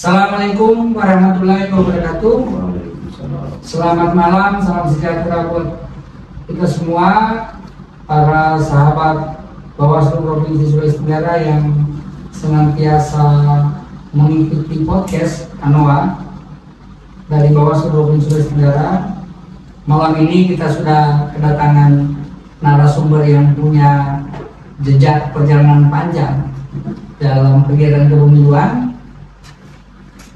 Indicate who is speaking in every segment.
Speaker 1: Assalamualaikum warahmatullahi wabarakatuh. Selamat malam, salam sejahtera buat kita semua, para sahabat Bawaslu Provinsi Sulawesi Tenggara yang senantiasa mengikuti podcast ANOA dari Bawaslu Provinsi Sulawesi Tenggara. Malam ini kita sudah kedatangan narasumber yang punya jejak perjalanan panjang dalam kegiatan kepemiluan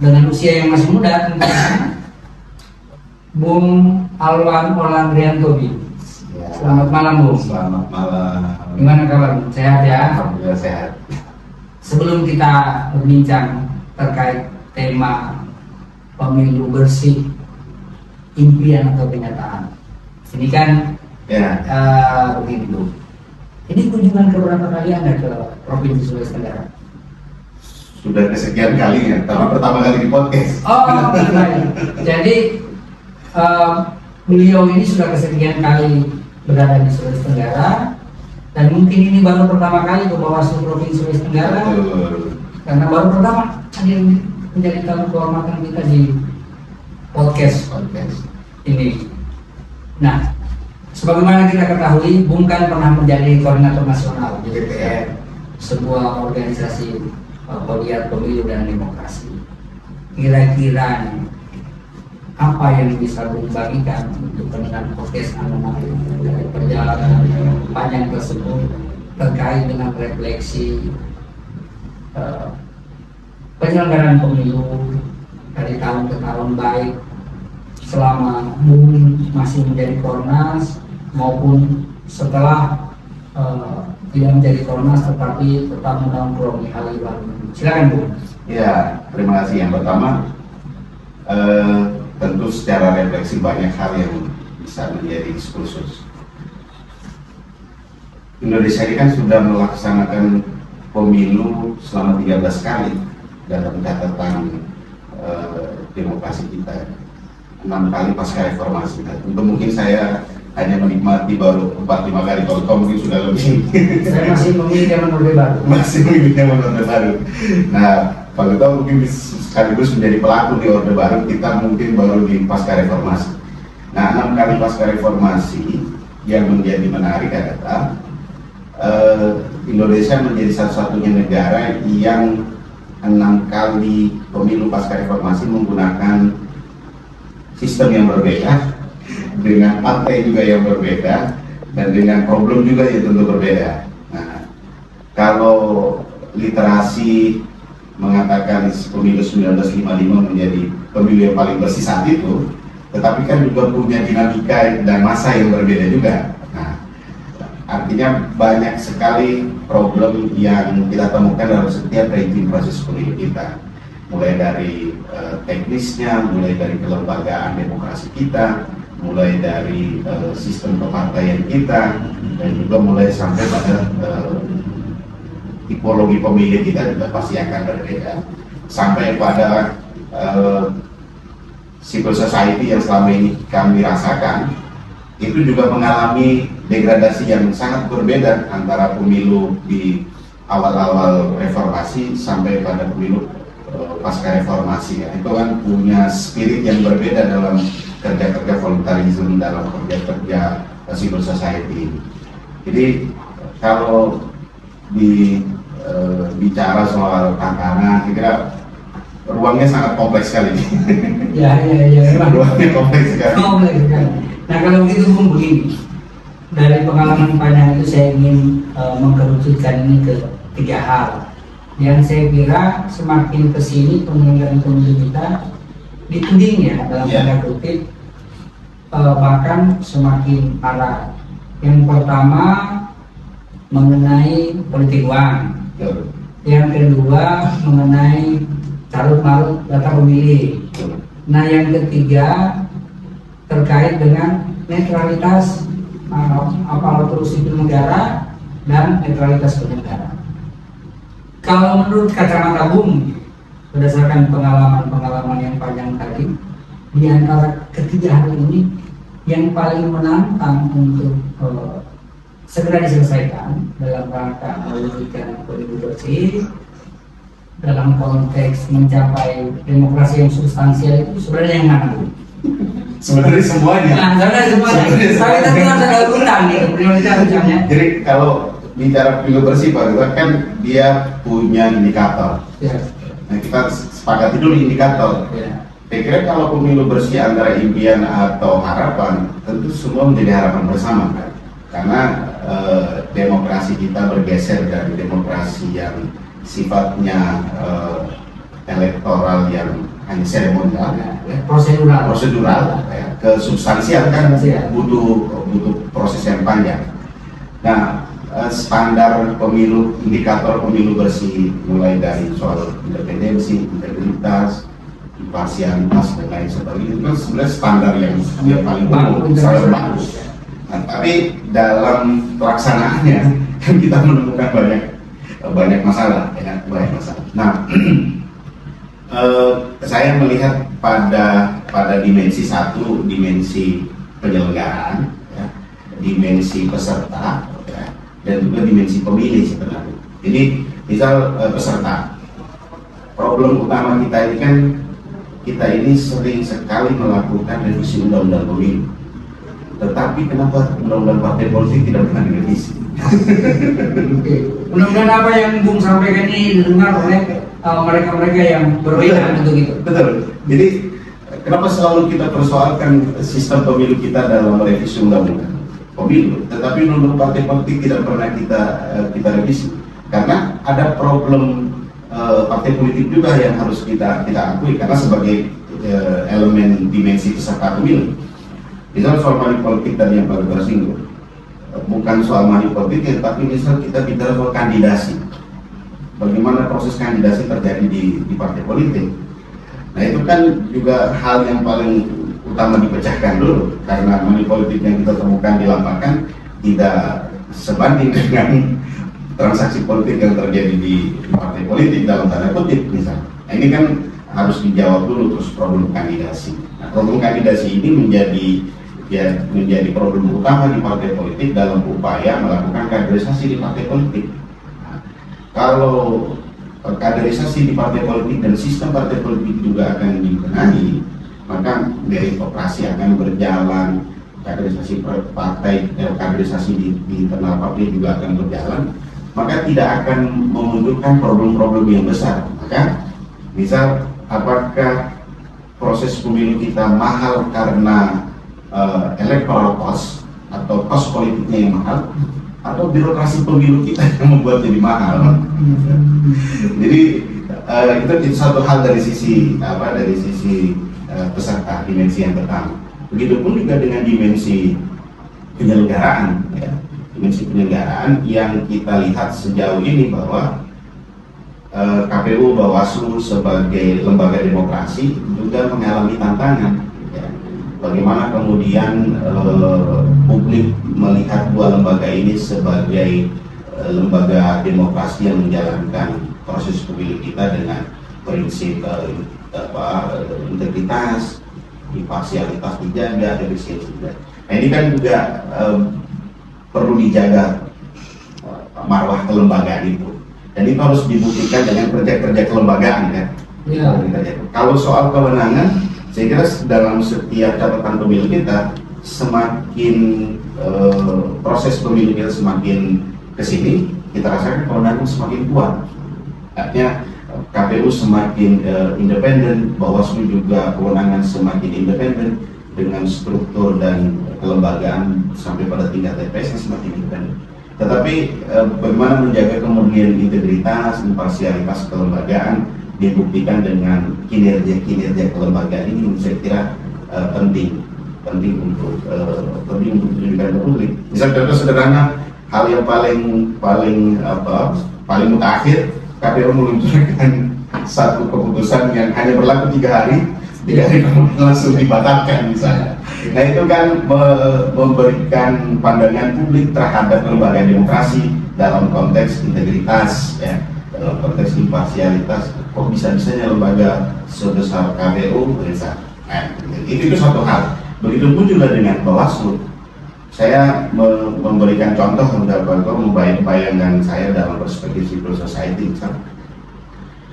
Speaker 1: dengan usia yang masih muda, tentunya Bung Alwan Orlandrianto. Selamat malam, Bung.
Speaker 2: Selamat malam.
Speaker 1: Gimana kabar? Sehat ya?
Speaker 2: Alhamdulillah sehat.
Speaker 1: Sebelum kita berbincang terkait tema pemilu bersih, impian atau kenyataan, ini kan begini, Bung. Ini kunjungan keberapa kali Anda ke Provinsi Sulawesi Tenggara?
Speaker 2: Sudah kesekian kalinya, tapi pertama kali di podcast.
Speaker 1: Oh, baik. Jadi beliau ini sudah kesekian kali berada di Sulawesi Tenggara, dan mungkin ini baru pertama kali ke Bawaslu Provinsi Sulawesi Tenggara. Karena baru pertama hadir menjadi tamu kehormatan kita di podcast ini. Nah, sebagaimana kita ketahui, Bung kan pernah menjadi koordinator nasional di DPR, sebuah organisasi pegiat pemilu dan demokrasi. Kira-kira apa yang bisa Bung bagikan untuk pendengar podcast ANOA dari perjalanan panjang tersebut terkait dengan refleksi penyelenggaraan pemilu dari tahun ke tahun, baik selama Bung masih menjadi Kornas maupun setelah tidak menjadi Kornas tetapi tetap menongkrong hal baru. Silakan, Bu.
Speaker 2: Ya, terima kasih. Yang pertama, tentu secara refleksi banyak hal yang bisa menjadi diskursus. Indonesia ini kan sudah melaksanakan pemilu selama 13 kali dalam catatan demokrasi kita. 6 kali pasca reformasi. Untuk mungkin saya hanya menikmati baru 4-5 kali, kalau kau mungkin sudah lebih.
Speaker 1: Saya masih memilih zaman Orde Baru.
Speaker 2: Masih memilih zaman Orde Baru. Nah, kalau kau mungkin sekaligus menjadi pelaku di Orde Baru, kita mungkin baru di pasca reformasi. Nah, 6 kali pasca reformasi yang menjadi menarik adalah Indonesia menjadi satu-satunya negara yang 6 kali pemilu pasca reformasi menggunakan sistem yang berbeda, dengan partai juga yang berbeda, dan dengan problem juga yang tentu berbeda. Nah, kalau literasi mengatakan pemilu 1955 menjadi pemilu yang paling bersih saat itu, tetapi kan juga punya dinamika dan masa yang berbeda juga. Nah, artinya banyak sekali problem yang kita temukan dalam setiap rejim proses pemilu kita, mulai dari teknisnya, mulai dari kelembagaan demokrasi kita, mulai dari sistem kepartaian kita, dan juga mulai sampai pada tipologi pemilih kita juga pasti akan berbeda, sampai pada civil society yang selama ini kami rasakan itu juga mengalami degradasi yang sangat berbeda antara pemilu di awal-awal reformasi sampai pada pemilu pasca reformasi. Ya. Itu kan punya spirit yang berbeda dalam kerja-kerja voluntarisme, dalam kerja-kerja civil society. Jadi kalau bicara soal tantangan, saya kira ruangnya sangat kompleks sekali.
Speaker 1: Ya,
Speaker 2: Ruangnya kompleks sekali.
Speaker 1: Nah, kalau begitu Bung, begini, dari pengalaman panjang itu saya ingin mengkerucutkan ini ke 3 hal yang saya kira semakin kesini penyelenggaraan pemilu kita dituding ya dalam tanda kutip, bahkan semakin parah. Yang pertama mengenai politik uang, yang kedua mengenai carut-marut data pemilih, nah yang ketiga terkait dengan netralitas aparatur sipil negara dan netralitas penyelenggara. Kalau menurut kacamata Bung, berdasarkan pengalaman yang panjang tadi, di antara ketiga hal ini yang paling menantang untuk segera diselesaikan dalam rangka mewujudkan pemilu bersih dalam konteks mencapai demokrasi yang substansial itu sebenarnya yang mana?
Speaker 2: Sebenarnya semuanya.
Speaker 1: Nah, sebenarnya semuanya. Tapi tentu harus ada urutan gitu, prioritas-prioritasnya.
Speaker 2: Jadi kalau bicara pemilu bersih Pak Ridwan, kan dia punya indikator.
Speaker 1: Ya.
Speaker 2: Nah, kita sepakati dulu indikator.
Speaker 1: Ya.
Speaker 2: Saya kira kalau pemilu bersih antara impian atau harapan, tentu semua menjadi harapan bersama kan. Karena demokrasi kita bergeser dari demokrasi yang sifatnya elektoral yang hanya seremonial, prosedural ya, ke substansial kan butuh proses yang panjang. Nah, standar pemilu, indikator pemilu bersih mulai dari soal independensi, integritas, imparsialitas dan lain sebagainya itu kan sebenarnya standar yang paling umum, sangat bagus. Nah, tapi dalam pelaksanaannya kan kita menemukan banyak masalah, ya, banyak masalah. Nah, saya melihat pada dimensi satu, dimensi penyelenggaraan, ya, dimensi peserta, ya, dan juga dimensi pemilih sebenarnya. Ini misal peserta, problem utama kita ini kan kita ini sering sekali melakukan revisi undang-undang pemilu. Tetapi kenapa undang-undang partai politik tidak pernah direvisi?
Speaker 1: Mudah-mudahan apa yang Bung sampaikan ini didengar oleh mereka-mereka yang berbeda untuk itu.
Speaker 2: Betul. Jadi kenapa selalu kita persoalkan sistem pemilu kita dalam revisi undang-undang pemilu, tetapi undang-undang partai politik tidak pernah kita revisi? Karena ada problem partai politik juga yang harus kita akui karena sebagai elemen dimensi peserta pemilu. Misal soal money politik tadi yang baru tersinggung, bukan soal money politik, tapi misal kita bicara soal kandidasi, bagaimana proses kandidasi terjadi di partai politik. Nah itu kan juga hal yang paling utama dipecahkan dulu, karena money politik yang kita temukan di lapangan tidak sebanding dengan transaksi politik yang terjadi di partai politik dalam tanda kutip misalnya. Nah, ini kan harus dijawab dulu terus problem kandidasi. Nah, problem kandidasi ini menjadi problem utama di partai politik dalam upaya melakukan kaderisasi di partai politik. Nah, kalau kaderisasi di partai politik dan sistem partai politik juga akan dibenahi, maka meritokrasi akan berjalan, kaderisasi partai, kaderisasi di internal partai juga akan berjalan, maka tidak akan memunculkan problem-problem yang besar. Maka misal apakah proses pemilu kita mahal karena electoral cost atau cost politiknya yang mahal, atau birokrasi pemilu kita yang membuat jadi mahal. Jadi itu satu hal dari sisi peserta, dimensi yang pertama. Begitupun juga dengan dimensi penyelenggaraan, ya. Dimensi penyelenggaraan yang kita lihat sejauh ini bahwa KPU, Bawaslu sebagai lembaga demokrasi juga mengalami tantangan. Ya. Bagaimana kemudian publik melihat dua lembaga ini sebagai lembaga demokrasi yang menjalankan proses pemilu kita dengan prinsip integritas, imparsialitas dijaga, efisiensi dijaga. Nah, ini kan juga perlu dijaga marwah kelembagaan itu, dan itu harus dibuktikan dengan kerja-kerja kelembagaan kan. Ya. Kalau soal kewenangan, saya kira dalam setiap catatan pemilu kita semakin proses pemilu kita semakin kesini, kita rasakan kewenangan semakin kuat. Artinya KPU semakin independen, Bawaslu juga kewenangan semakin independen dengan struktur dan kelembagaan sampai pada tingkat TPS yang semakin independen. Tetapi bagaimana menjaga kemudian integritas, imparsialitas kelembagaan dibuktikan dengan kinerja kelembagaan ini, saya kira penting untuk ditunjukkan ke publik. Misal contoh sederhana, hal yang paling mutakhir, KPU meluncurkan satu keputusan yang hanya berlaku 3 hari kemudian langsung dibatalkan misalnya. Nah itu kan memberikan pandangan publik terhadap lembaga demokrasi dalam konteks integritas, ya, dalam konteks imparsialitas. Kok bisa-bisanya lembaga sebesar KPU bisa? Nah, itu satu hal. Begitupun juga dengan Bawaslu. Saya memberikan contoh, membayangkan saya dalam perspektif civil society misalnya.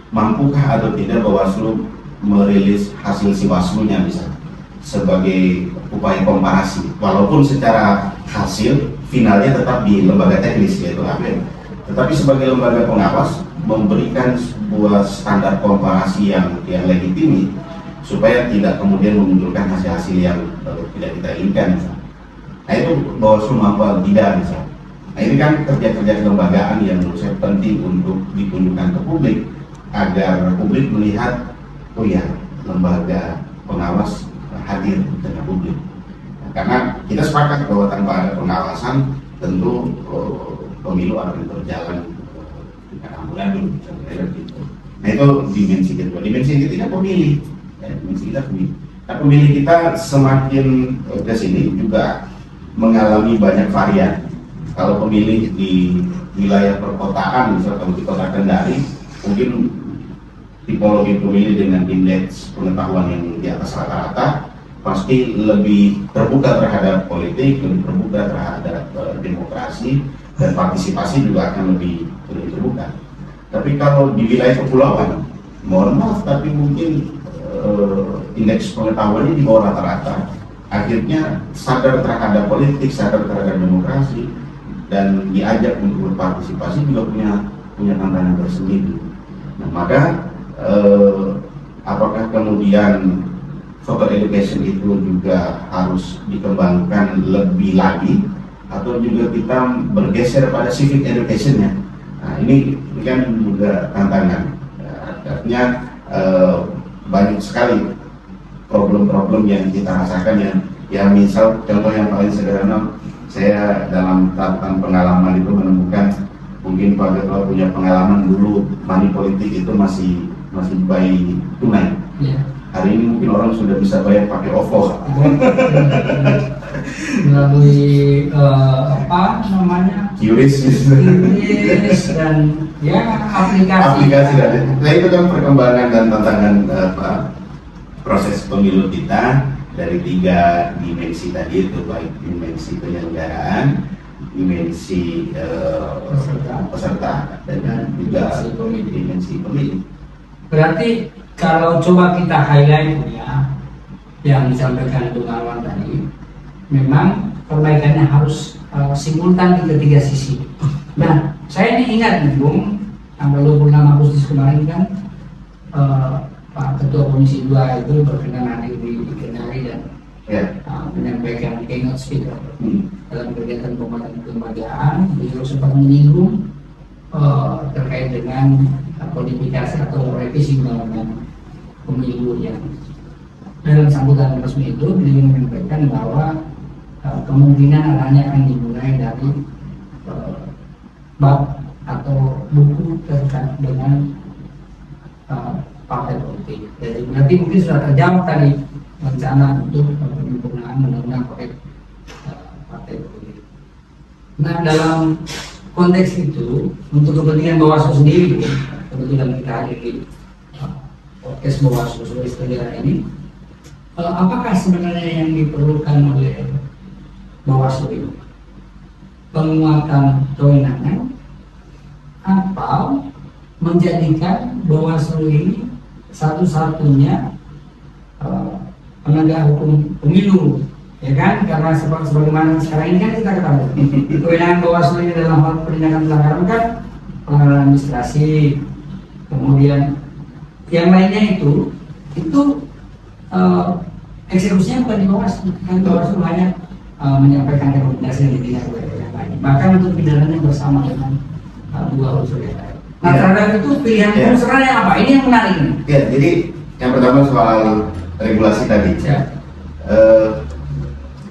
Speaker 2: mampukah atau tidak Bawaslu merilis hasil Siwaslu-nya misalnya sebagai upaya komparasi, walaupun secara hasil finalnya tetap di lembaga teknis yaitu APM, tetapi sebagai lembaga pengawas memberikan sebuah standar komparasi yang legitim supaya tidak kemudian memunculkan hasil-hasil yang tidak kita inginkan misalnya. Nah itu Bawaslu mampu atau tidak misalnya. Nah ini kan kerja-kerja kelembagaan yang menurut saya penting untuk ditunjukkan ke publik agar publik melihat, oh ya, lembaga pengawas hadir di tengah publik. Nah, karena kita sepakat bahwa tanpa ada pengawasan tentu pemilu akan berjalan dengan amburadul. Nah itu dimensi kedua. Dimensi yang ketiga pemilih. Dimensi kita pemilih. Nah pemilih kita semakin ke sini juga mengalami banyak varian. Kalau pemilih di wilayah perkotaan, misalnya di kota Kendari, mungkin tipologi pemilih dengan indeks pengetahuan yang di atas rata-rata pasti lebih terbuka terhadap politik, lebih terbuka terhadap demokrasi, dan partisipasi juga akan lebih terbuka. Tapi kalau di wilayah kepulauan, mohon maaf, tapi mungkin indeks pengetahuannya di bawah rata-rata, akhirnya sadar terhadap politik, sadar terhadap demokrasi, dan diajak untuk berpartisipasi juga punya tantangan tersendiri. Nah, maka apakah kemudian voter education itu juga harus dikembangkan lebih lagi, atau juga kita bergeser pada civic education-nya? Nah, ini kan juga tantangan. Artinya banyak sekali problem-problem yang kita rasakan yang misal contoh yang paling sederhana, saya dalam catatan pengalaman itu menemukan, mungkin Pak Ketua punya pengalaman dulu money politik itu masih by tunai. Yeah. Hari ini mungkin orang sudah bisa bayar pakai OVO.
Speaker 1: Melalui apa namanya?
Speaker 2: QRIS
Speaker 1: dan ya aplikasi.
Speaker 2: Nah itu kan perkembangan dan tantangan proses pemilu kita dari 3 dimensi tadi itu, baik dimensi penyelenggaraan, dimensi peserta, dan juga dimensi pemilih.
Speaker 1: Berarti kalau coba kita highlight ya, yang disampaikan Bung Arwan tadi, memang perbaikannya harus simultan di ketiga sisi. Nah, saya ini ingat nih Bung, tanggal 26 Agustus kemarin kan Pak Ketua Komisi 2 itu berkenan hadir di Kendari dan menyampaikan keynote speaker dalam kegiatan penguatan kelembagaan. Beliau sempat menyinggung terkait dengan kodifikasi atau revisi undang-undang pemilu yang dalam sambutan resmi itu beliau menyampaikan bahwa kemungkinan adanya akan dimulai dari bab atau buku terkait dengan partai politik. Jadi berarti mungkin sudah terjawab tadi rencana untuk penyempurnaan undang-undang partai politik. Nah dalam konteks itu, untuk kepentingan Bawaslu sendiri, kebetulan kita hadir di podcast Bawaslu Sulawesi Tenggara ini, apakah sebenarnya yang diperlukan oleh Bawaslu ini? Penguatan kewenangan atau menjadikan Bawaslu ini satu-satunya penegak hukum pemilu, ya kan? Karena sebagaimana sekarang ini kan kita ketahui kewenangan Bawaslu ini dalam hal penindakan pelanggaran kan pelanggaran administrasi, kemudian yang lainnya itu eksekusinya bukan di Bawaslu, kan Bawaslu hanya menyampaikan rekomendasi yang ditindak oleh yang lain. Bahkan untuk pidananya bersama dengan 2 unsur yang lain. Nah terhadap itu pilihan unsurnya apa? Ini yang menarik.
Speaker 2: Ya, jadi yang pertama soal regulasi tadi. Ya.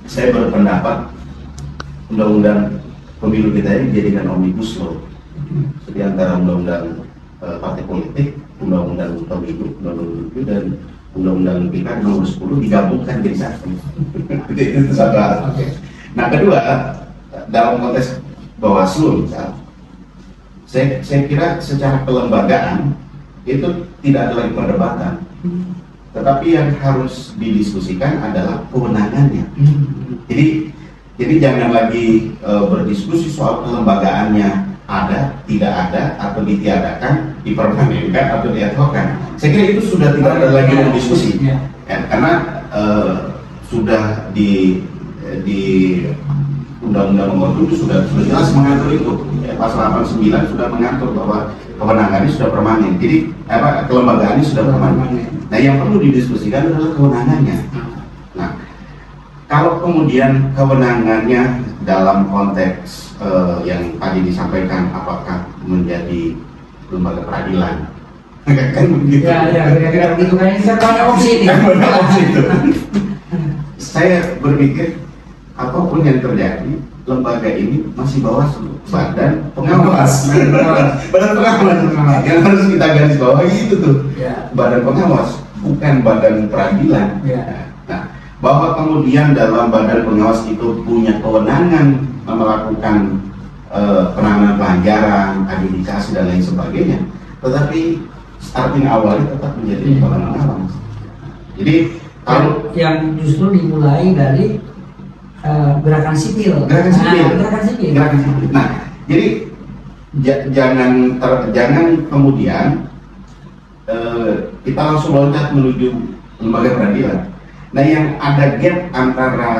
Speaker 2: Saya berpendapat undang-undang pemilu kita ini dijadikan omnibus law. Jadi antara undang-undang partai politik, undang-undang pemilu, dan undang-undang PK nomor 10 digabungkan jadi satu. Itu satu hal. Nah kedua, dalam konteks Bawaslu misal, saya kira secara kelembagaan itu tidak ada lagi perdebatan. Tetapi yang harus didiskusikan adalah kewenangannya. Jadi jangan lagi berdiskusi soal kelembagaannya ada, tidak ada, atau ditiadakan, dipermanenkan atau diadhokan. Saya kira itu sudah tidak ada lagi diskusi, ya, karena sudah di Undang-Undang Nomor 7 sudah jelas mengatur itu. Ya, pasal 89 sudah mengatur bahwa kewenangannya sudah permanen. Jadi kelembagaannya sudah permanen. Nah, yang perlu didiskusikan adalah kewenangannya. Nah, kalau kemudian kewenangannya dalam konteks yang tadi disampaikan, apakah menjadi lembaga peradilan? Kan begitu.
Speaker 1: Ya, kira-kira begitu kan, ini kan banyak opsi ini.
Speaker 2: Banyak opsi itu. Saya berpikir apapun yang terjadi, lembaga ini masih Bawaslu, badan pengawas. Badan pengawas. Yang harus kita garis bawahi itu tuh, badan pengawas, bukan badan peradilan. Nah, bahwa kemudian dalam badan pengawas itu punya kewenangan melakukan penanganan pelanggaran, adjudikasi dan lain sebagainya, tetapi starting awalnya tetap menjadi badan pengawas. Jadi kalau
Speaker 1: yang justru dimulai dari gerakan sipil.
Speaker 2: Gerakan sipil. Nah, jadi jangan kemudian kita langsung loncat menuju lembaga peradilan. Nah, yang ada gap antara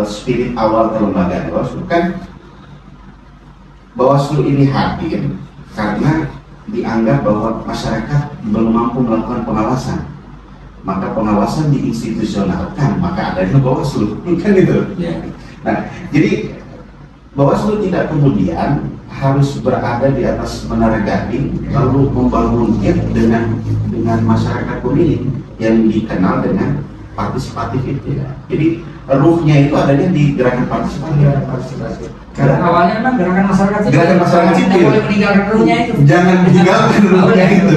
Speaker 2: spirit awal kelembagaan Bawaslu, kan Bawaslu ini hadir karena dianggap bahwa masyarakat belum mampu melakukan pengawasan. Maka pengawasan diinstitusionalkan, maka adanya Bawaslu, kan itu. Nah, jadi Bawaslu tidak kemudian harus berada di atas menara gading lalu membangun gap dengan masyarakat pemilih yang dikenal dengan partisipatif itu. Jadi ruhnya itu adanya di gerakan partisipatif.
Speaker 1: Karena awalnya memang gerakan masyarakat sipil.
Speaker 2: Gerakan masyarakat sipil.
Speaker 1: Boleh meninggalkan ruhnya itu.
Speaker 2: Jangan meninggalkan ruhnya itu.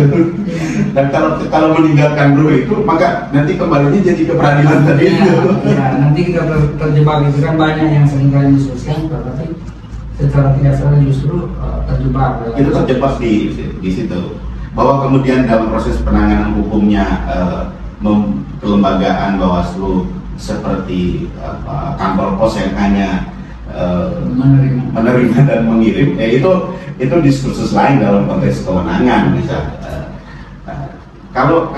Speaker 2: Dan kalau meninggalkan ruh itu, maka nanti kembalinya jadi ke peradilan tadi itu.
Speaker 1: Ya, nanti kita terjebak itu kan banyak yang seringkali diskusikan, tetapi secara tidak sadar justru terjebak.
Speaker 2: Itu terjebak di situ. Bahwa kemudian dalam proses penanganan hukumnya kelembagaan Bawaslu seperti kantor pos yang hanya menerima dan mengirim, itu diskursus lain dalam konteks kewenangan misalnya. Kalau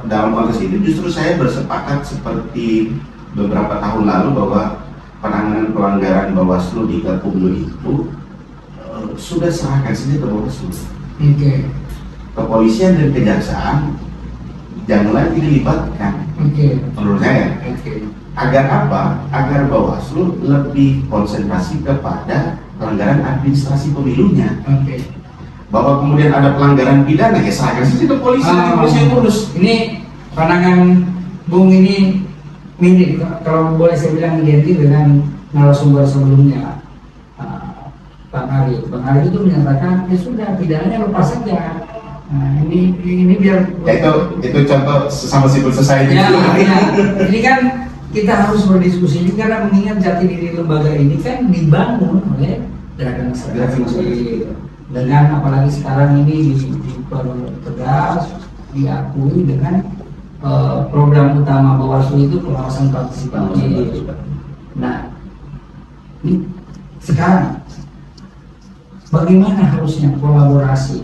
Speaker 2: dalam konteks itu justru saya bersepakat seperti beberapa tahun lalu bahwa penanganan pelanggaran Bawaslu di Gakumdu itu sudah serahkan saja ke Bawaslu. Kepolisian dan kejaksaan jangan lagi dilibatkan. Menurut saya. Agar apa? Agar Bawaslu lebih konsentrasi kepada pelanggaran administrasi pemilunya. Bahwa kemudian ada pelanggaran pidana, ya serahkan saja ke polisi, polisi yang urus. Ini
Speaker 1: pandangan Bung ini mirip, kalau boleh saya bilang identik dengan narasumber sebelumnya, Bang Ari. Bang Ari itu menyatakan ya sudah pidananya lepas saja. Nah, ini biar
Speaker 2: itu contoh sama civil society.
Speaker 1: Ya. Ini kan kita harus berdiskusi juga karena mengingat jati diri lembaga ini kan dibangun oleh gerakan masyarakat dengan apalagi sekarang ini dipertegas, diakui dengan program utama Bawaslu itu pengawasan partisipatif. Nah, ini sekarang bagaimana harusnya kolaborasi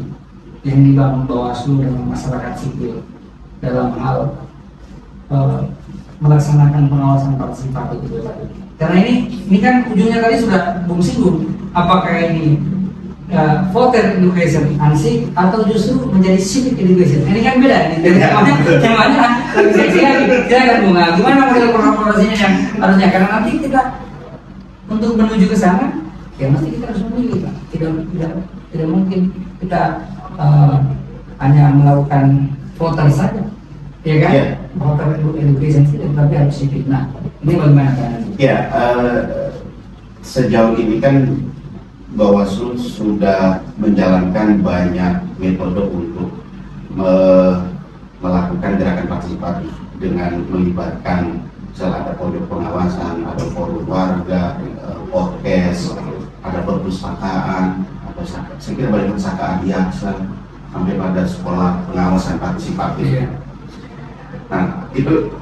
Speaker 1: yang dibangun Bawaslu dengan masyarakat sipil dalam hal melaksanakan pengawasan partisipatif itu tadi. Karena ini kan ujungnya tadi sudah Bung singgung, apakah ini voter education ansih atau justru menjadi civic education. Ini kan beda nih. Yang mana lagi saya kan Bung, gimana model kolaborasinya yang harusnya, karena nanti kita untuk menuju ke sana ya mesti kita harus memilih, Pak. Tidak mungkin kita hanya melakukan voter saja, ya kan? Yeah. Voter education saja, tapi harus civic. Nah, ini bagaimana caranya?
Speaker 2: Ya, sejauh ini kan Bawaslu sudah menjalankan banyak metode untuk melakukan gerakan partisipatif dengan melibatkan misalnya ada pojok pengawasan, ada forum warga, podcast, ada perpustakaan, ada saya kira banyak perpustakaan biasa sampai pada sekolah pengawasan partisipatif.
Speaker 1: Yeah.
Speaker 2: Nah, itu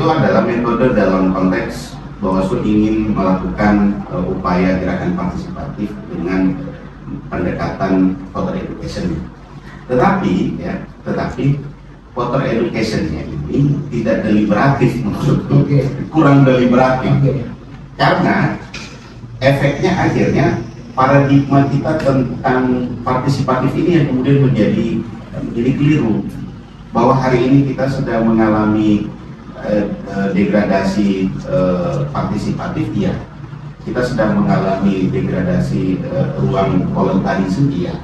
Speaker 2: adalah metode dalam konteks Bawaslu ingin melakukan upaya gerakan partisipatif dengan pendekatan voter education. Tetapi voter education-nya ini tidak deliberatif menurutku, kurang deliberatif. Karena efeknya akhirnya paradigma kita tentang partisipatif ini yang kemudian menjadi keliru, bahwa hari ini kita sedang mengalami degradasi partisipatif, ya, kita sedang mengalami degradasi ruang voluntarisme, ya.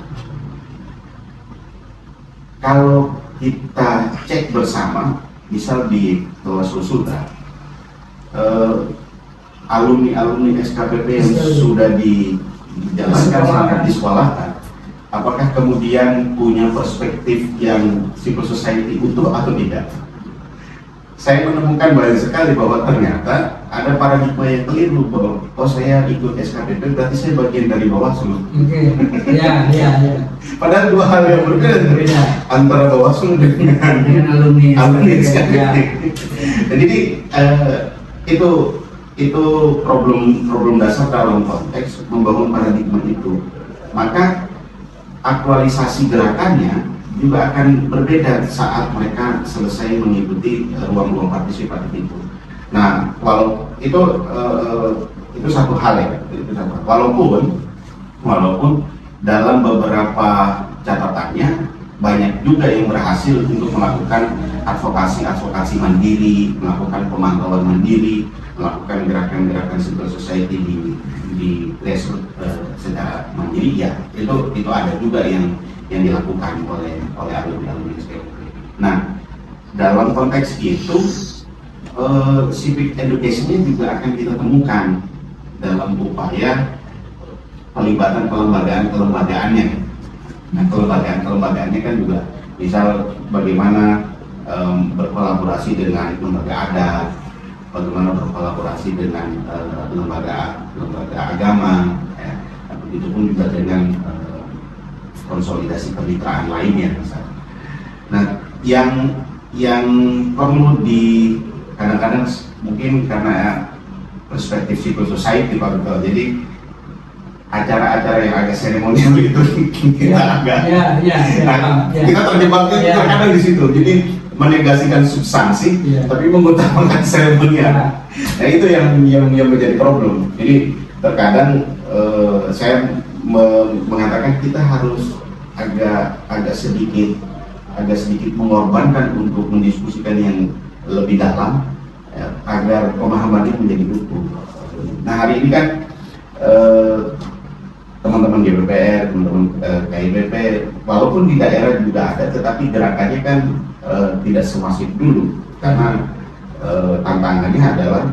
Speaker 2: Kalau kita cek bersama, misal di Bawaslu Sultra, alumni SKPP yang sudah dijalankan selama di sekolah, apakah kemudian punya perspektif yang civil society utuh atau tidak? Saya menemukan banyak sekali bahwa ternyata ada paradigma yang keliru, bahwa saya ikut SKPP berarti saya bagian dari Bawaslu.
Speaker 1: Ya.
Speaker 2: Padahal dua hal yang berbeda antara Bawaslu dengan alumni SKPP. Jadi itu problem dasar dalam konteks membangun paradigma itu. Maka aktualisasi gerakannya juga akan berbeda saat mereka selesai mengikuti ruang-ruang partisipatif itu. Nah, walau itu satu hal, ya. Walaupun dalam beberapa catatannya banyak juga yang berhasil untuk melakukan advokasi mandiri, melakukan pemantauan mandiri, melakukan gerakan-gerakan civil society di grassroots secara mandiri, ya. Itu ada juga yang dilakukan oleh alumni SKPP. Nah, dalam konteks itu civic education-nya juga akan kita temukan dalam upaya pelibatan kelembagaan-kelembagaannya. Nah, kelembagaan-kelembagaannya kan juga misal bagaimana berkolaborasi dengan lembaga adat, bagaimana berkolaborasi dengan lembaga agama, ya. Itu pun juga dengan konsolidasi kemitraan lainnya misalnya. Nah, yang perlu kadang-kadang mungkin karena perspektif civil society, Pak, jadi acara-acara yang agak seremonial itu kita kita terjebaknya terkadang di situ. Jadi menegasikan substansi, tapi mengutamakan seremonial. Nah, itu yang menjadi problem. Jadi terkadang saya mengatakan kita harus agak sedikit mengorbankan untuk mendiskusikan yang lebih dalam, ya, agar pemahamannya menjadi utuh. Nah, hari ini kan teman-teman GBPR, teman-teman KIBP, walaupun di daerah juga ada, tetapi gerakannya kan tidak semasif dulu, karena tantangannya adalah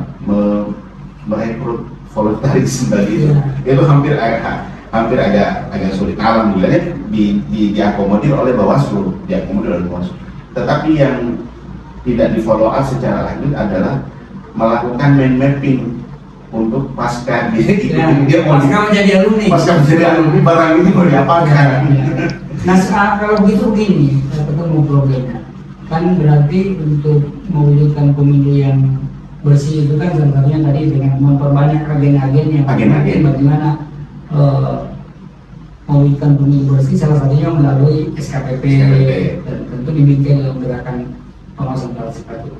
Speaker 2: merekrut voluntaris tadi itu hampir agak sulit. Alhamdulillah diakomodir oleh Bawaslu, Tetapi yang tidak di follow up secara lanjut adalah melakukan mind mapping untuk pasca dia menjadi alumni barang ini mau diapakan.
Speaker 1: Nah, kalau begitu begini, ketemu problemnya. Kan berarti untuk mewujudkan pemilu yang bersih itu kan salah satunya tadi dengan memperbanyak agen-agen yang bagaimana mewujudkan pemilu bersih, salah satunya melalui SKPP. Dan tentu dibikin dalam gerakan pengawasan partisipatif.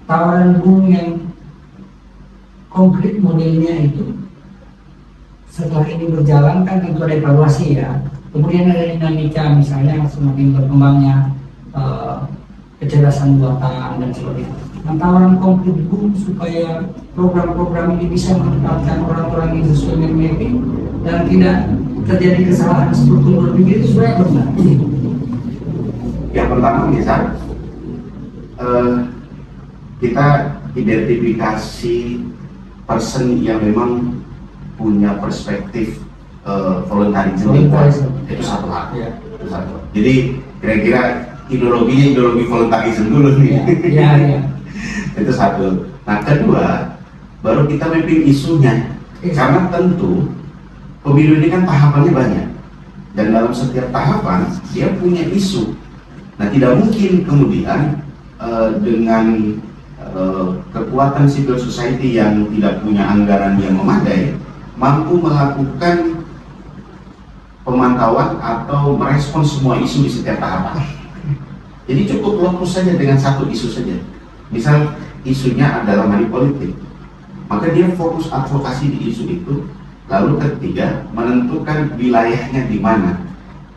Speaker 1: Tawaran Bung yang konkret modelnya itu setelah ini berjalan kan tentu ada evaluasi, ya. Kemudian ada dinamika, misalnya semakin berkembangnya kecerdasan buatan dan sebagainya. Nah, tawaran konkret Bung supaya program-program ini bisa menempatkan orang-orang yang sesuai dengan mapping dan tidak terjadi kesalahan struktur berpikir itu sebenarnya benar.
Speaker 2: Yang pertama, misal kita identifikasi person yang memang punya perspektif voluntarisme, itu satu hal. Jadi kira-kira ideologi voluntarisme dulu nih. Itu satu. Nah, kedua, baru kita mapping isunya. Karena tentu pemilu ini kan tahapannya banyak, dan dalam setiap tahapan dia punya isu. Nah, tidak mungkin kemudian dengan kekuatan civil society yang tidak punya anggaran yang memadai mampu melakukan pemantauan atau merespon semua isu di setiap tahapan. Jadi cukup fokus saja dengan satu isu saja. Misal isunya adalah money politik, maka dia fokus advokasi di isu itu. Lalu ketiga, menentukan wilayahnya di mana.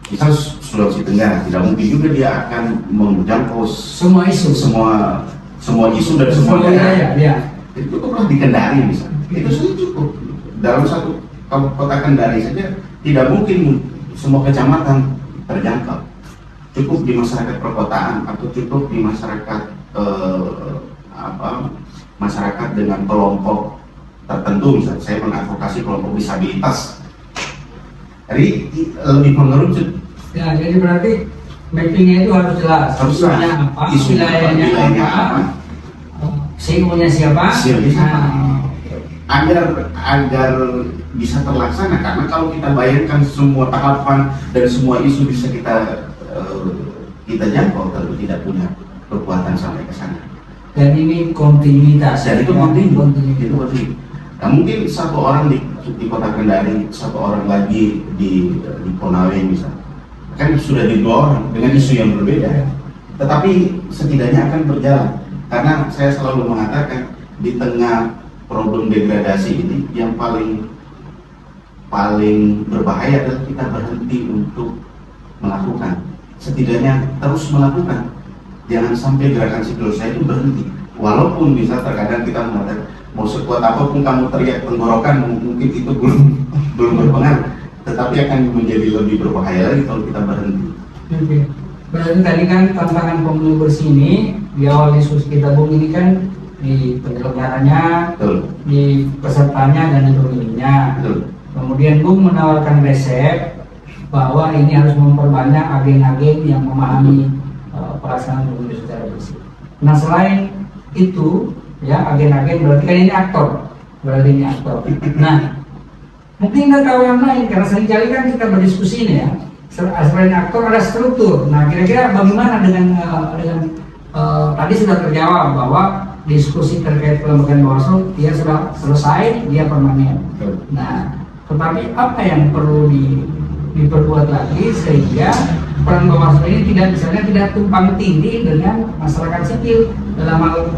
Speaker 2: Misal Sulawesi Tenggara, tidak mungkin juga dia akan menjangkau
Speaker 1: semua isu,
Speaker 2: semua isu dan semua daerah.
Speaker 1: Ya.
Speaker 2: Itu cukuplah di Kendari misalnya. Itu saja cukup. Dalam satu kota Kendari saja tidak mungkin semua kecamatan terjangkau. Cukup di masyarakat perkotaan atau cukup di masyarakat masyarakat dengan kelompok tertentu, misalnya saya mengadvokasi kelompok disabilitas. Jadi lebih mengerucut.
Speaker 1: Ya, jadi berarti mappingnya itu harus jelas. Isunya apa, wilayahnya apa, CEO-nya siapa.
Speaker 2: Agar bisa terlaksana, karena kalau kita bayangkan semua tahapan dan semua isu bisa kita jangkau, tentu tidak punya kekuatan sampai ke sana.
Speaker 1: Dan ini kontinuitas.
Speaker 2: Dan itu kontinu. Nah, mungkin satu orang di kota Kendari, satu orang lagi di Konawe misalnya, kan sudah di dua orang dengan isu yang berbeda, tetapi setidaknya akan berjalan. Karena saya selalu mengatakan di tengah problem degradasi ini yang paling berbahaya adalah kita berhenti untuk melakukan, setidaknya terus melakukan. Jangan sampai gerakan sipil saya itu berhenti. Walaupun bisa terkadang kita mengatakan mau sekuat apapun kamu teriak tenggorokan, mungkin itu belum berpengaruh, tetapi akan menjadi lebih berbahaya lagi kalau kita berhenti.
Speaker 1: Oke. Berarti tadi kan tantangan pemilu bersih ini di awal diskusi kita Bung ini kan di penyelenggaranya, di pesertanya dan di pemilihnya. Kemudian Bung menawarkan resep bahwa ini harus memperbanyak agen-agen yang memahami pelaksanaan pemilu secara bersih. Nah selain itu ya agen-agen berarti kan ini aktor, Nah mungkin ada kawan lain karena seringkali kan kita berdiskusi ini ya. Selain aktor ada struktur. Nah kira-kira bagaimana dengan tadi sudah terjawab bahwa diskusi terkait pelembagaan Bawaslu dia sudah selesai, dia permanen. Nah tetapi apa yang perlu diperkuat lagi sehingga peran Bawaslu ini tidak tumpang tindih dengan masyarakat sipil dalam hal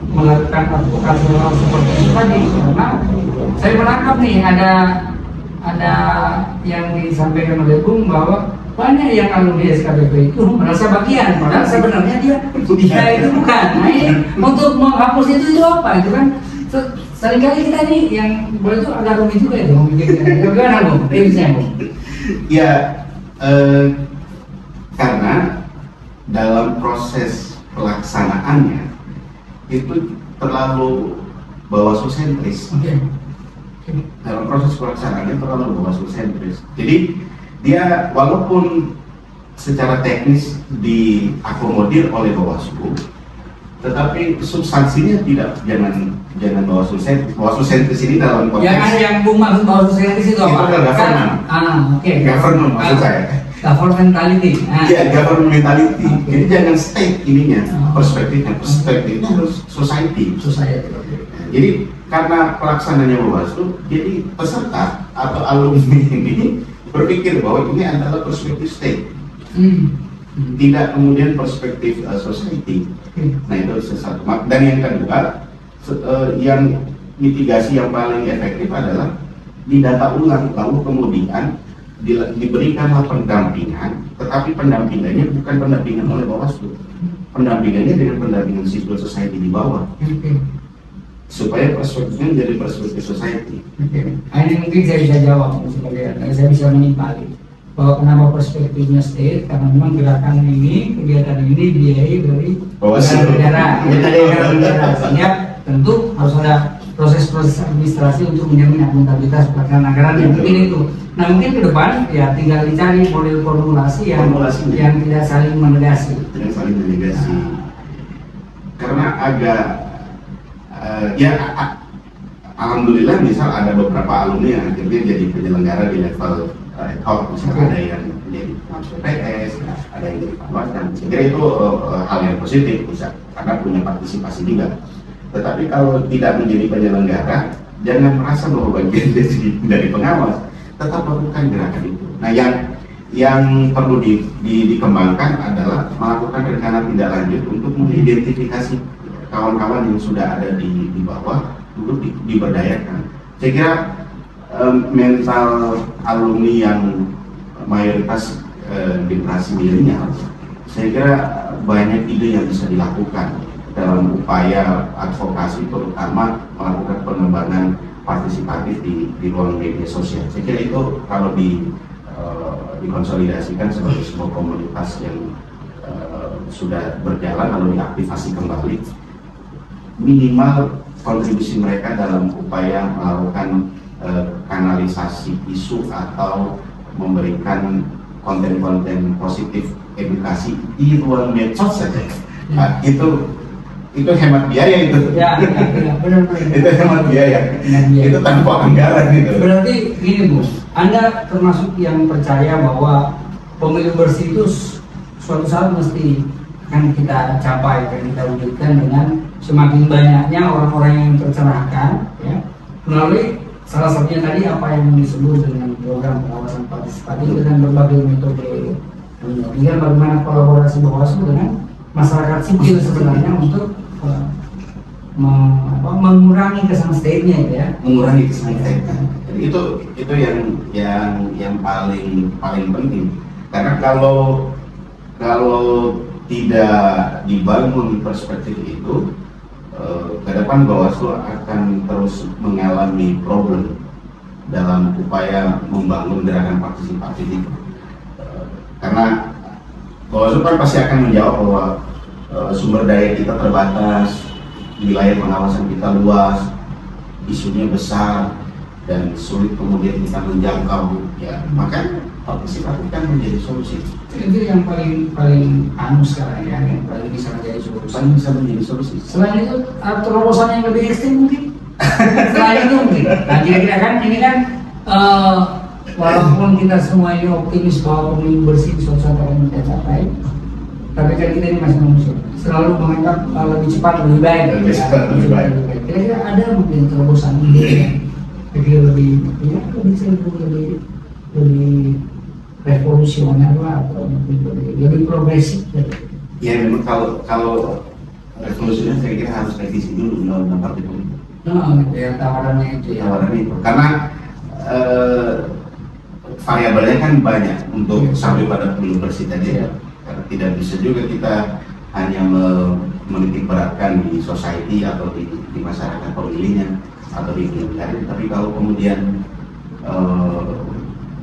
Speaker 1: melakukan advokasi seperti itu tadi. Karena saya menangkap nih ada yang disampaikan oleh Bung bahwa banyak yang alumni SKPP itu merasa bagian, padahal sebenarnya dia itu bukan. Nah ini untuk menghapus itu apa? Itu kan seringkali kita nih yang boleh itu agak rumit juga itu memikirkan. Bagaimana Bung?
Speaker 2: Ya, karena dalam proses pelaksanaannya itu terlalu Bawaslu sentris. Dalam proses pelaksanaannya terlalu Bawaslu sentris. Jadi dia walaupun secara teknis diakomodir oleh Bawaslu, tetapi substansinya jangan Bawaslu sentris. Bawaslu sentris ini dalam konteks
Speaker 1: yang Bung maksud Bawaslu sentris itu apa?
Speaker 2: Itu adalah government. Government maksud saya.
Speaker 1: Governmentality.
Speaker 2: Iya, governmentality. Jadi jangan state ininya, perspektifnya harus society. Jadi karena pelaksananya Bawaslu, jadi peserta atau alumni ini berpikir bahwa ini adalah perspektif state, tidak kemudian perspektif society. Nah itu satu. Dan yang kedua, yang mitigasi yang paling efektif adalah didata ulang, lalu kemudian diberikanlah pendampingan, tetapi pendampingannya bukan pendampingan oleh Bawaslu, pendampingannya dengan pendampingan civil society di bawah, supaya perspektifnya menjadi perspektif society.
Speaker 1: Ini mungkin saya bisa jawab, saya bisa menimpali bahwa kenapa perspektifnya state, karena memang gerakan ini, kegiatan ini dibiayai dari negara, sehingga tentu harus ada proses-proses administrasi untuk menjamin akuntabilitas pelaksanaan anggaran yang mungkin itu. Nah mungkin ke depan ya tinggal dicari model formulasi yang tidak saling menegasi.
Speaker 2: Karena agak alhamdulillah misal ada beberapa alumni yang akhirnya jadi penyelenggara di level ad hoc, misalnya ada yang menjadi PPS, ada yang jadi pengawasan. Saya kira itu hal yang positif bisa karena punya partisipasi juga. Tetapi kalau tidak menjadi penyelenggara, jangan merasa bahwa bagian dari pengawas, tetap lakukan gerakan itu. Nah, yang perlu dikembangkan adalah melakukan rencana tindak lanjut untuk mengidentifikasi kawan-kawan yang sudah ada di bawah untuk diberdayakan. Saya kira mental alumni yang mayoritas generasi milenial, saya kira banyak ide yang bisa dilakukan dalam upaya advokasi, terutama melakukan pengembangan partisipatif di ruang media sosial. Saya kira itu kalau dikonsolidasikan sebagai sebuah komunitas yang sudah berjalan lalu diaktifasi kembali, minimal kontribusi mereka dalam upaya melakukan kanalisasi isu atau memberikan konten-konten positif edukasi di ruang medsos saja. Nah, itu hemat biaya itu.
Speaker 1: Ya, benar.
Speaker 2: Itu hemat biaya. Itu tanpa anggaran itu.
Speaker 1: Berarti gini Bos, Anda termasuk yang percaya bahwa pemilu bersih itu suatu saat mesti akan kita capai, akan kita wujudkan dengan semakin banyaknya orang-orang yang tercerahkan, ya, melalui salah satunya tadi apa yang disebut dengan program pengawasan partisipatif dengan berbagai metode. Tinggal bagaimana kolaborasi Bawaslu dengan masyarakat sipil sebenarnya untuk mengurangi kesan state-nya ya.
Speaker 2: Mengurangi kesan state. Jadi itu yang paling penting. Karena kalau tidak dibangun perspektif itu, ke depan Bawaslu akan terus mengalami problem dalam upaya membangun gerakan partisipatif itu. Karena Bawaslu kan pasti akan menjawab bahwa sumber daya kita terbatas, wilayah pengawasan kita luas, isunya besar dan sulit kemudian kita menjangkau, ya maka partisipatif kan menjadi solusi.
Speaker 1: Itu yang paling anu sekarang ya, yang paling bisa menjadi solusi.
Speaker 2: Paling bisa menjadi solusi.
Speaker 1: Selain itu terobosan yang lebih ekstrim mungkin. Selain itu mungkin. Nah kira-kira kan ini kan walaupun kita semua ini optimis bahwa pemilu bersih suatu saat akan kita capai, tapi kan kita ini masih manusia, selalu menganggap lebih cepat lebih baik.
Speaker 2: Lebih baik.
Speaker 1: Kira-kira ada mungkin terobosan ide yang kira lebih revolusioner lah atau lebih progresif.
Speaker 2: Ya memang kalau revolusinya saya kira harus revisi dulu undang-undang partai politik.
Speaker 1: Ya tawarannya itu ya.
Speaker 2: Tawarannya itu karena variabelnya kan banyak untuk sampai pada pemilu bersih tadi. Ya. Karena tidak bisa juga kita hanya menitik beratkan di society atau di masyarakat pemilihnya atau di negara, tapi kalau kemudian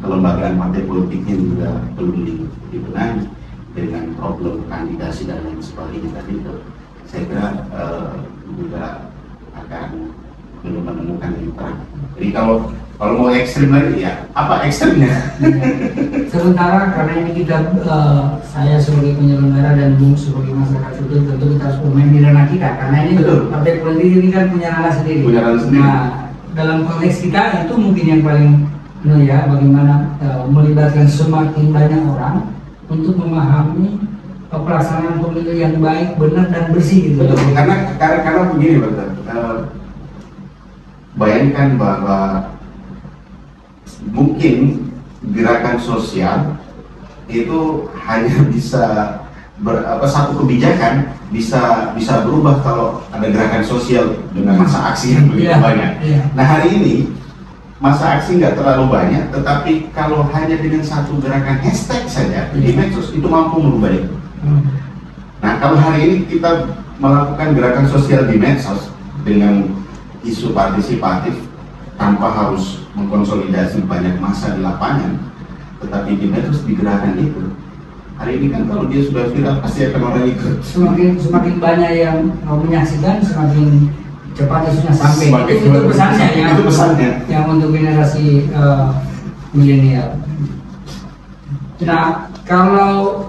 Speaker 2: kelembagaan partai politiknya juga belum dibenahi dengan problem kandidasi dan lain sebagainya tadi itu, saya kira juga akan belum menemukan yang terang. Jadi kalau mau ekstrim lagi ya apa ekstrimnya?
Speaker 1: Sementara karena ini kita saya sebagai penyelenggara dan Bung sebagai masyarakat sipil tentu kita harus bermain di ranah kita karena ini partai politik ini kan punya ranah sendiri. Nah dalam konteks kita itu mungkin yang paling ya bagaimana melibatkan semakin banyak orang untuk memahami pelaksanaan pemilu yang baik, benar dan bersih gitu.
Speaker 2: Betul. Karena begini betul. Bayangkan bahwa mungkin gerakan sosial itu hanya bisa satu kebijakan bisa berubah kalau ada gerakan sosial dengan masa aksi yang begitu banyak. Nah hari ini masa aksi nggak terlalu banyak, tetapi kalau hanya dengan satu gerakan hashtag saja di medsos itu mampu merubah itu. Nah kalau hari ini kita melakukan gerakan sosial di medsos dengan isu partisipatif tanpa harus mengkonsolidasi banyak massa di lapangan, tetapi di medsos di gerakan itu, hari ini kan kalau dia sudah viral pasti akan orang ikut.
Speaker 1: Semakin banyak yang menyaksikan, semakin cepat isunya sampai. Itu pesannya ya. Itu pesannya. Yang untuk generasi milenial. Nah kalau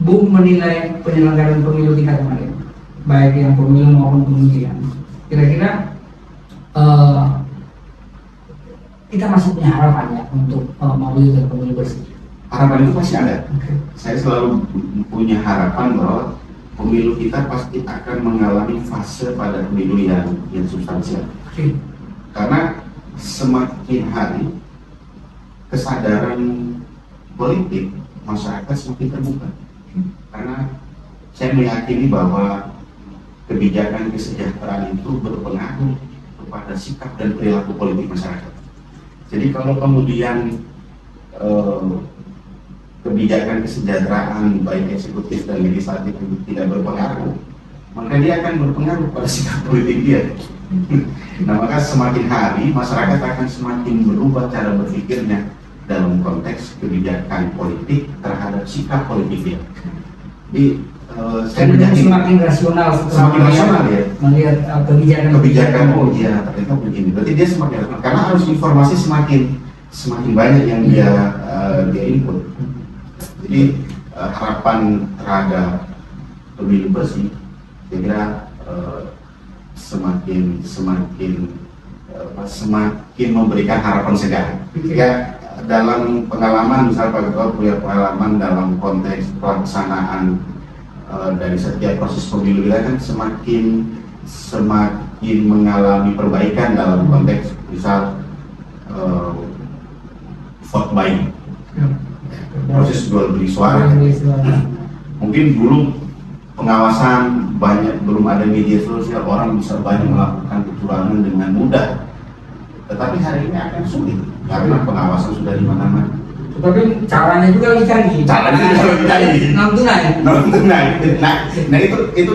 Speaker 1: Bung menilai penyelenggaraan pemilu kita kemarin, baik yang pemilu maupun pemilihan, kira-kira kita masih punya harapan ya untuk mewujudkan pemilu bersih.
Speaker 2: Harapan itu pasti ada. Saya selalu punya harapan bahwa pemilu kita pasti akan mengalami fase pada pemilu yang substansial. Karena semakin hari kesadaran politik masyarakat semakin terbuka, karena saya meyakini bahwa kebijakan kesejahteraan itu berpengaruh kepada sikap dan perilaku politik masyarakat. Jadi kalau kemudian kebijakan kesejahteraan baik eksekutif dan legislatif itu tidak berpengaruh, maka dia akan berpengaruh pada sikap politik dia. Nah, maka semakin hari masyarakat akan semakin berubah cara berpikirnya dalam konteks kebijakan politik terhadap sikap politik dia. Jadi saya menjadi
Speaker 1: semakin rasional
Speaker 2: ya
Speaker 1: melihat
Speaker 2: kebijakan oh iya ternyata begini. Berarti dia semakin rasional karena harus informasi semakin banyak yang dia input. Jadi harapan terhadap pemilu bersih, saya kira semakin memberikan harapan segar. Ya, dalam pengalaman, misal Pak Ketua punya pengalaman dalam konteks pelaksanaan dari setiap proses pemilu kita kan semakin mengalami perbaikan dalam konteks misal vote buying, proses jual beli suara. Mungkin dulu pengawasan banyak, belum ada media sosial, orang bisa banyak melakukan kecurangan dengan mudah. Tetapi hari ini akan sulit karena pengawasan sudah di mana-mana.
Speaker 1: Tapi caranya juga lebih canggih. Non tunai.
Speaker 2: Nah itu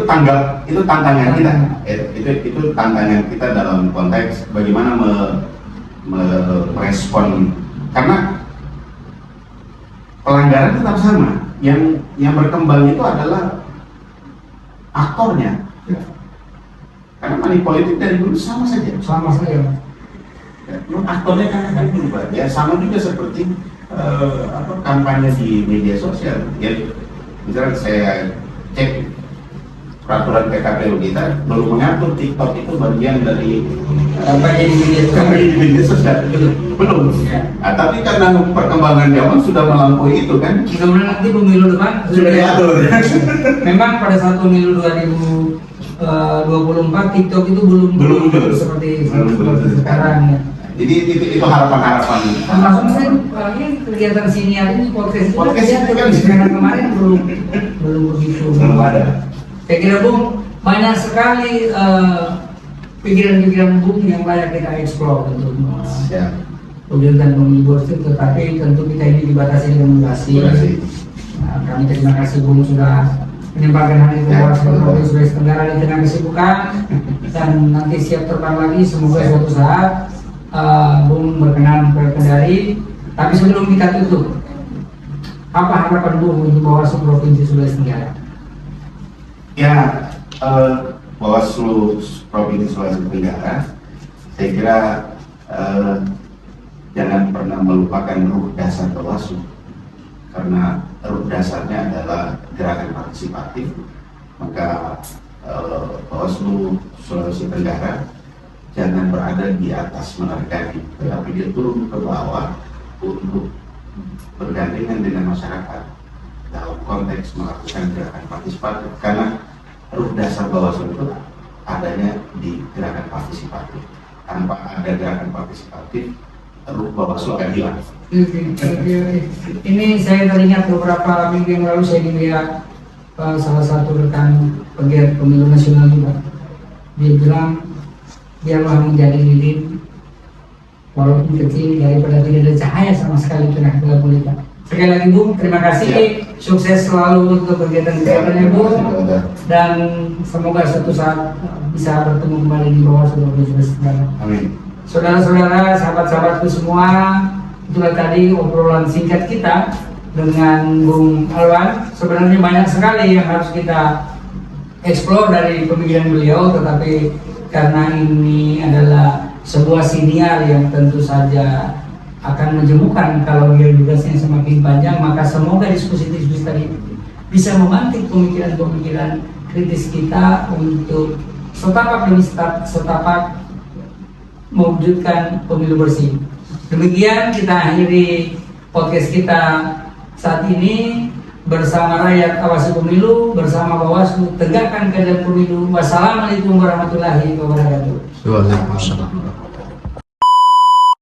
Speaker 2: tantangan kita. Itu tantangan kita dalam konteks bagaimana merespon, karena pelanggaran tetap sama. Yang berkembang itu adalah aktornya. Karena money politik dari dulu sama saja. Aktornya kan akan berubah. Ya sama juga seperti kampanye di media sosial. Ya, misalnya saya cek peraturan PKPU kita belum mengatur TikTok itu bagian dari
Speaker 1: kampanye di
Speaker 2: media sosial. Belum. Ya. Nah, tapi karena perkembangan zaman sudah melampaui itu kan.
Speaker 1: Mudah-mudahan nanti pemilu depan
Speaker 2: sudah diatur.
Speaker 1: Memang pada saat pemilu 2024 TikTok itu belum seperti sekarang ya.
Speaker 2: Jadi itu harapan-harapan.
Speaker 1: Langsung saya ini kegiatan siniar ini podcast itu kan karena kemarin belum begitu.
Speaker 2: Belum ada.
Speaker 1: Saya kira Bung banyak sekali pikiran-pikiran Bung yang layak kita eksplor untuk kegiatan pemilu bersih, tetapi tentu kita ini dibatasi dengan durasi. Nah, kami terima kasih Bung sudah menyempatkan hari ke Provinsi Sulawesi Tenggara di tengah kesibukan dan nanti siap terbang lagi, semoga suatu saat Bung berkenan ke Kendari. Tapi sebelum kita tutup, apa harapan Bung untuk Bawaslu Provinsi Sulawesi Tenggara?
Speaker 2: Ya, Bawaslu Provinsi Sulawesi Tenggara, saya kira jangan pernah melupakan ruh dasar Bawaslu, karena ruh dasarnya adalah gerakan partisipatif. Maka Bawaslu Sulawesi Tenggara jangan berada di atas menerkani, tetapi dia turun ke bawah untuk bergandengan dengan masyarakat dalam konteks melakukan gerakan partisipatif, karena ruh dasar Bawaslu itu adanya di gerakan partisipatif. Tanpa ada gerakan partisipatif, ruh Bawaslu akan hilang.
Speaker 1: Ini saya teringat beberapa minggu yang lalu saya dilihat salah satu rekan pegiat pemilu nasional juga. Dia bilang biarlah menjadi lilin walaupun kecil daripada tidak ada cahaya sama sekali di tengah kegelapan. Sekali lagi Bung, terima kasih, sukses selalu untuk kegiatan-kegiatannya Bung, dan semoga suatu saat bisa bertemu kembali di Bawaslu Provinsi Tenggara.
Speaker 2: Amin.
Speaker 1: Saudara-saudara, sahabat-sahabatku semua, itulah tadi obrolan singkat kita dengan Bung Alwan. Sebenarnya banyak sekali yang harus kita eksplor dari pemikiran beliau, tetapi karena ini adalah sebuah siniar yang tentu saja akan menjemukan kalau durasinya semakin panjang, maka semoga diskusi-diskusi tadi bisa memantik pemikiran-pemikiran kritis kita untuk setapak demi setapak mewujudkan pemilu bersih. Demikian kita akhiri podcast kita saat ini. Bersama rakyat awasi pemilu, bersama Bawaslu tegakkan keadilan pemilu. Wassalamualaikum warahmatullahi wabarakatuh.
Speaker 3: Waalaikumsalam.